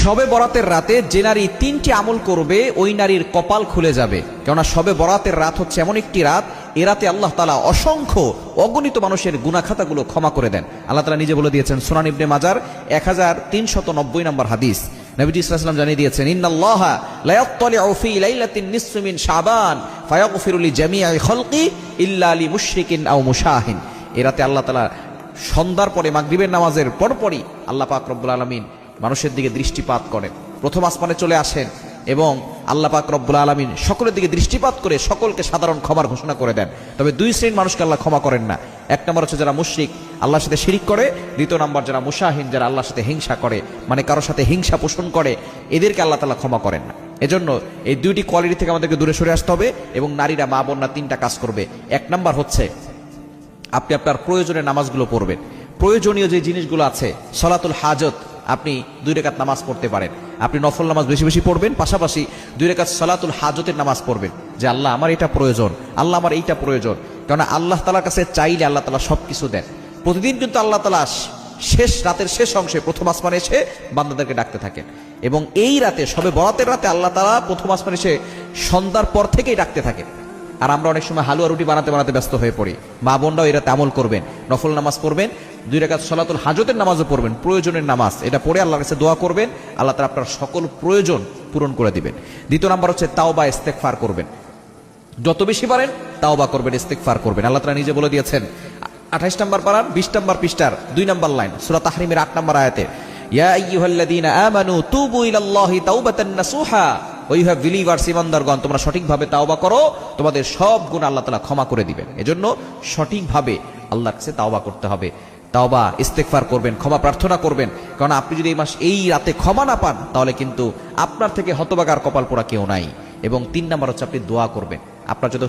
শবে বরাতের রাতে যে নারী 3টি আমল করবে ওই নারীর কপাল খুলে যাবে। কেননা শবে বরাতের রাত হচ্ছে এমন একটি রাত, এ রাতে আল্লাহ তাআলা অসংখ্য অগণিত মানুষের গুনাহ খাতাগুলো ক্ষমা করে দেন। আল্লাহ তাআলা নিজে বলে দিয়েছেন সুনান ইবনে মাজার 1390 নম্বর হাদিস, নবীজি সাল্লাল্লাহু আলাইহি ওয়াসাল্লাম জানিয়ে দিয়েছেন, ইন্নাল্লাহা লা ইয়াত্তালিউ ফি লাইলাতিন নিসফি মিন শাবান ফায়াগফিরু লিজামিই খালকি ইল্লা লিমুশরিকিন আও মুশাহিন। এ রাতে আল্লাহ তাআলা সন্ধ্যার পরে মাগরিবের নামাজের পরপরই আল্লাহ পাক রব্বুল আলামিন মানুষের দিকে দৃষ্টিপাত করেন, প্রথম আসমানে চলে আসেন এবং আল্লাহ পাক রব্বুল আলামিন সকলের দিকে দৃষ্টিপাত করে সকলকে সাধারণ ক্ষমার ঘোষণা করে দেন। তবে দুই শ্রেণীর মানুষকে আল্লাহ ক্ষমা করেন না। এক নম্বর হচ্ছে যারা মুশরিক, আল্লাহর সাথে শিরিক করে। দ্বিতীয় নম্বর যারা মুশাহিন, যারা আল্লাহর সাথে হিংসা করে, মানে কারোর সাথে হিংসা পোষণ করে, এদেরকে আল্লাহ তাআলা ক্ষমা করেন না। এজন্য এই দুইটি কোয়ালিটি থেকে আমাদেরকে দূরে সরে আসতে হবে এবং নারীরা, মা বোনরা 3টা কাজ করবে। এক নম্বর হচ্ছে আপনি আপনার প্রয়োজনীয় নামাজগুলো পড়বেন। প্রয়োজনীয় যে জিনিসগুলো আছে, সলাতুল হাজত, আপনি 2 রাকাত নামাজ পড়তে পারেন। আপনি নফল নামাজ বেশি বেশি পড়বেন, পাশাপাশি 2 রাকাত সলাতুল হাজতের নামাজ পড়বেন, যে আল্লাহ আমার এটা প্রয়োজন, আল্লাহ আমার এইটা প্রয়োজন। কারণ আল্লাহ তাআলার কাছে চাইলে আল্লাহ তাআলা সবকিছু দেন। প্রতিদিন কিন্তু আল্লাহ তাআলা শেষ রাতের শেষ অংশে প্রথম আসমানে এসে বান্দাদেরকে ডাকতে থাকেন এবং এই রাতে, শবে বরাতের রাতে আল্লাহ তাআলা প্রথম আসমানে এসে সন্ধ্যার পর থেকেই ডাকতে থাকেন। আর আমরা অনেক সময় হালুয়া রুটি বানাতে বানাতে ব্যস্ত হয়ে পড়ি। মা বোনরাও এরা আমল করবেন, নফল নামাজ পড়বেন, 2 রাকাত সলাতুল হাজতের নামাজও পড়বেন, প্রয়োজনের নামাজ, এটা পড়ে আল্লাহর কাছে দোয়া করবেন, আল্লাহ তাআলা আপনার সকল প্রয়োজন পূরণ করে দিবেন। দ্বিতীয় নাম্বার হচ্ছে তাওবা, ইস্তেগফার করবেন। যত বেশি পারেন তাওবা করবেন, ইস্তেগফার করবেন। আল্লাহ তাআলা নিজে বলে দিয়েছেন 28 নম্বর পারার 20 নম্বর পৃষ্ঠার 2 নম্বর লাইন, সূরা তাহরিমের 8 নম্বর আয়াতে, ইয়া আইয়ুহাল্লাযীনা আমানু তুবু ইলাল্লাহি তাওবাতান নাসুহা, ও ইউ হ্যাভ বিলিভার্স, ঈমানদারগণ তোমরা সঠিকভাবে তাওবা করো, তোমাদের সব গুনাহ আল্লাহ তাআলা ক্ষমা করে দিবেন। এজন্য সঠিকভাবে আল্লাহর কাছে তাওবা করতে হবে, তাওবা ইস্তেগফার করবেন, ক্ষমা প্রার্থনা করবেন। কারণ আপনি যদি এই রাতে ক্ষমা না পান তাহলে কিন্তু আপনার থেকে হতভাগার কপাল পোড়া কেউ নাই। এবং 3 নম্বর হচ্ছে আপনি দোয়া করবেন। আপনার যত